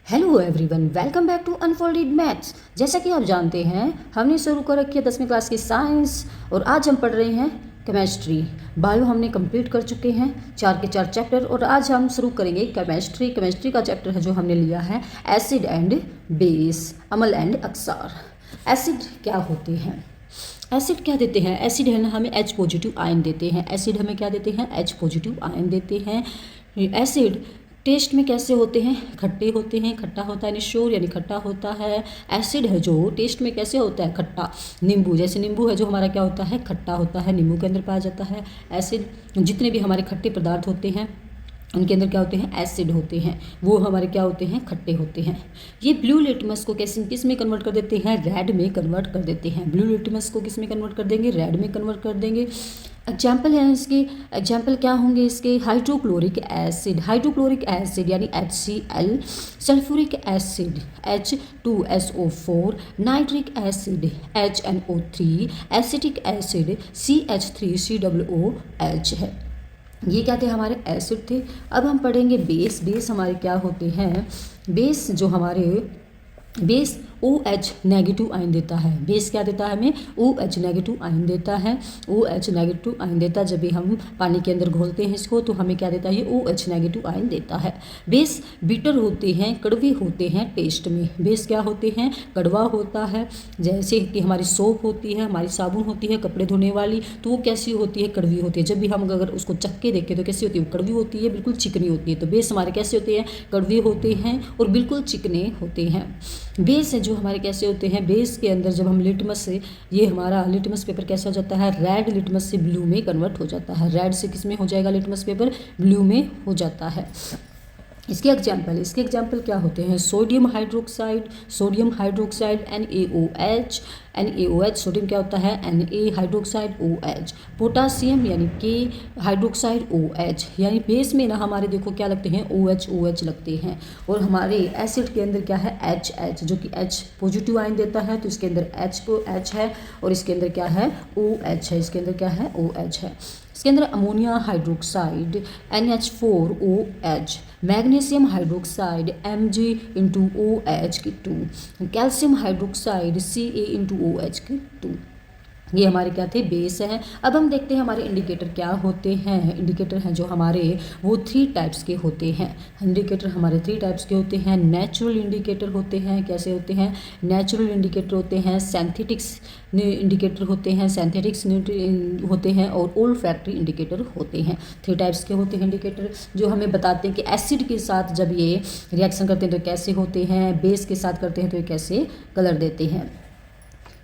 Hello everyone, welcome back to unfolded maths. जैसा कि आप जानते हैं, हमने शुरू कर रखी है 10वीं क्लास की साइंस और आज हम पढ़ रहे हैं केमिस्ट्री। बायो हमने कंप्लीट कर चुके हैं 4 के 4 चैप्टर और आज हम शुरू करेंगे केमिस्ट्री। केमिस्ट्री का चैप्टर है जो हमने लिया है एसिड एंड बेस, अम्ल एंड अक्सार। एसिड क्या होते हैं? एसिड क्या देते हैं? एसिड है ना, हमें H पॉजिटिव आयन देते हैं। एसिड हमें क्या देते हैं? H पॉजिटिव आयन देते हैं। एसिड टेस्ट में कैसे होते हैं? खट्टे होते हैं। खट्टा होता है यानी श्योर यानी खट्टा होता है। एसिड है जो टेस्ट में कैसे होता है? खट्टा। नींबू, जैसे नींबू है जो हमारा क्या होता है? खट्टा होता है, नींबू के अंदर पाया जाता है एसिड। जितने भी हमारे खट्टे पदार्थ होते हैं उनके अंदर क्या होते हैं? एसिड होते हैं, वो हमारे क्या होते हैं? खट्टे होते हैं। ये ब्लू लिटमस को कैसे किस में कन्वर्ट कर देते हैं? रेड में कन्वर्ट कर देते हैं। ब्लू लिटमस को किस में कन्वर्ट कर देंगे? रेड में कन्वर्ट कर देंगे। एग्जाम्पल है इसके, एग्जाम्पल क्या होंगे इसके? हाइड्रोक्लोरिक एसिड, हाइड्रोक्लोरिक एसिड यानी HCl, sulphuric acid H2SO4, nitric acid HNO3, acetic acid CH3COOH है। ये क्या थे? हमारे एसिड थे। अब हम पढ़ेंगे बेस। बेस हमारे क्या होते हैं? बेस जो हमारे बेस OH नेगेटिव आयन देता है। बेस क्या देता है हमें? OH नेगेटिव आयन देता है। OH नेगेटिव आयन देता है। जब भी हम पानी के अंदर घोलते हैं इसको तो हमें क्या देता है? ये OH नेगेटिव आयन देता है। बेस बिटर होते हैं, कड़वे होते हैं टेस्ट में। बेस क्या होते हैं? कड़वा होता है। जैसे कि हमारी सोप होती है, हमारी साबुन होती है कपड़े धोने वाली, तो वो कैसी होती है? कड़वी होती है। जब भी हम अगर उसको चख के देखें तो कैसी होती है? वो कड़वी होती है, बिल्कुल चिकनी होती है। तो बेस हमारे कैसे होते हैं? कड़वे होते हैं और बिल्कुल चिकने होते हैं। बेस है जो हमारे कैसे होते हैं? बेस के अंदर जब हम लिटमस से, ये हमारा लिटमस पेपर कैसा हो जाता है? रेड लिटमस से ब्लू में कन्वर्ट हो जाता है। रेड से किस में हो जाएगा? लिटमस पेपर ब्लू में हो जाता है। इसके एग्जाम्पल क्या होते हैं? Sodium hydroxide, sodium hydroxide NaOH, NaOH sodium क्या होता है? Na hydroxide OH। पोटासियम यानी K हाइड्रोक्साइड OH। यानी बेस में ना हमारे देखो क्या लगते हैं? OH लगते हैं। और हमारे एसिड के अंदर क्या है? H जो कि H पॉजिटिव आयन देता है, तो इसके अंदर H है और इसके अंदर क्या है? OH है। इसके अंदर क्या है? OH है। इसके अंदर ammonia hydroxide NH4OH, magnesium hydroxide Mg(OH)2, calcium hydroxide Ca(OH)2। ये हमारे क्या थे? बेस हैं। अब हम देखते हैं हमारे इंडिकेटर क्या होते हैं। इंडिकेटर हैं जो हमारे वो 3 टाइप्स के होते हैं। इंडिकेटर हमारे 3 टाइप्स के होते हैं। नेचुरल इंडिकेटर होते हैं। कैसे होते हैं? नेचुरल इंडिकेटर होते हैं, सिंथेटिक्स इंडिकेटर होते हैं, सिंथेटिक्स होते हैं और ओल्फैक्टरी इंडिकेटर होते हैं। 3 टाइप्स के होते हैं इंडिकेटर जो हमें बताते हैं कि एसिड के साथ जब ये रिएक्शन करते हैं तो कैसे होते हैं, बेस के साथ करते हैं तो ये कैसे कलर देते हैं।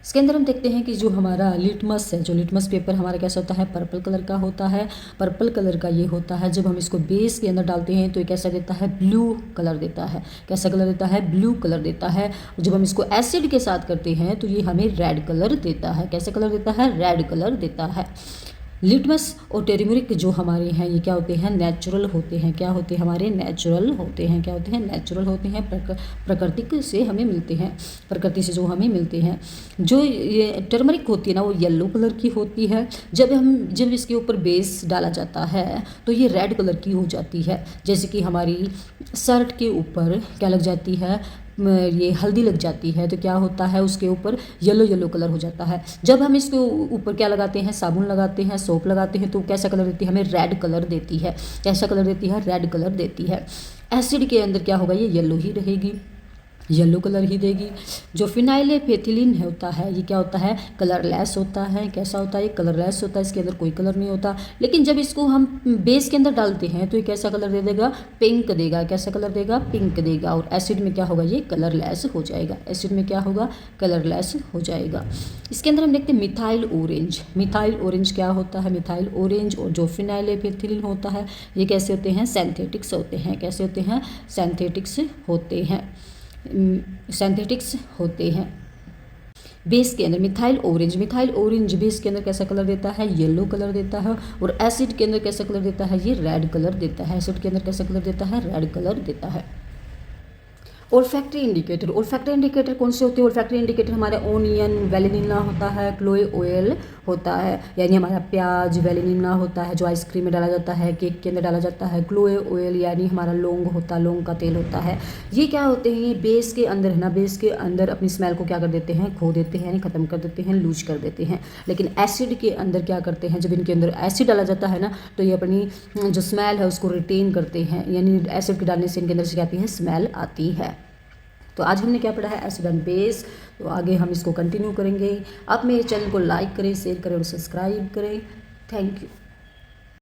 इसके अंदर हम देखते हैं कि जो हमारा लिटमस है, जो लिटमस पेपर हमारा कैसा होता है? पर्पल कलर का होता है। पर्पल कलर का ये होता है। जब हम इसको बेस के अंदर डालते हैं तो ये कैसा देता है? ब्लू कलर देता है। कैसा कलर देता है? ब्लू कलर देता है। और जब हम इसको एसिड के साथ करते हैं तो ये हमें रेड कलर देता है। कैसा कलर देता है? रेड कलर देता है। लिटमस और टेरिमरिक जो हमारे हैं ये क्या होते हैं? नेचुरल होते हैं। क्या होते हैं? हमारे नेचुरल होते हैं। क्या होते हैं? नेचुरल होते हैं। प्रकृति से हमें मिलते हैं, प्रकृति से जो हमें मिलते हैं। जो ये टर्मरिक होती है ना, वो येलो कलर की होती है। जब इसके ऊपर बेस डाला जाता है तो ये रेड कलर की हो जाती है। जैसे कि हमारी शर्ट के ऊपर क्या लग जाती है? ये हल्दी लग जाती है तो क्या होता है? उसके ऊपर येलो कलर हो जाता है। जब हम इसके ऊपर क्या लगाते हैं? साबुन लगाते हैं, सोप लगाते हैं तो कैसा कलर देती है? हमें रेड कलर देती है। कैसा कलर देती है? रेड कलर देती है। एसिड के अंदर क्या होगा? ये येलो ही रहेगी, येलो कलर ही देगी। जो फिनाइलेफेथिलीन होता है ये क्या होता है? कलरलेस होता है। कैसा होता है? ये कलरलेस होता है, इसके अंदर कोई कलर नहीं होता। लेकिन जब इसको हम बेस के अंदर डालते हैं तो ये कैसा कलर दे देगा? पिंक देगा। कैसा कलर देगा? पिंक देगा। और एसिड में क्या होगा? ये कलरलेस हो जाएगा। एसिड में क्या होगा? कलरलेस हो जाएगा। इसके अंदर हम देखते हैं मिथाइल ऑरेंज। मिथाइल ऑरेंज क्या होता है? मिथाइल ऑरेंज और जो फिनाइलेफेथिलीन होता है ये कैसे होते हैं? सिंथेटिक्स होते हैं। कैसे होते हैं? सिंथेटिक्स होते हैं। सिंथेटिक्स होते हैं। बेस के अंदर मिथाइल ऑरेंज बेस के अंदर कैसा कलर देता है? येलो कलर देता है। और एसिड के अंदर कैसा कलर देता है? ये रेड कलर देता है। एसिड के अंदर कैसा कलर देता है? रेड कलर देता है। ओल्फैक्टरी इंडिकेटर, ओल्फैक्टरी इंडिकेटर कौन से होते हैं? ओल्फैक्टरी इंडिकेटर हमारे ओनियन वेलिनिना होता है, क्लोए ऑयल होता है, यानी हमारा प्याज वेलिनिना होता है जो आइसक्रीम में डाला जाता है, केक के अंदर डाला जाता है, क्लोए ऑयल यानी हमारा लौंग होता है, लौंग का तेल होता है। ये क्या होते हैं? ये बेस के अंदर है ना, बेस के अंदर अपनी स्मेल को क्या कर देते हैं? खो देते हैं, यानी ख़त्म कर देते हैं, लूज कर देते हैं। लेकिन एसिड के अंदर क्या करते हैं? जब इनके अंदर एसिड डाला जाता है ना, तो ये अपनी जो स्मेल है उसको रिटेन करते हैं, यानी एसिड के डालने से इनके अंदर से क्या आती है? स्मेल आती है। तो आज हमने क्या पढ़ा है? Acid and base. तो आगे हम इसको कंटिन्यू करेंगे। आप मेरे चैनल को लाइक करें, शेयर करें और सब्सक्राइब करें। Thank you.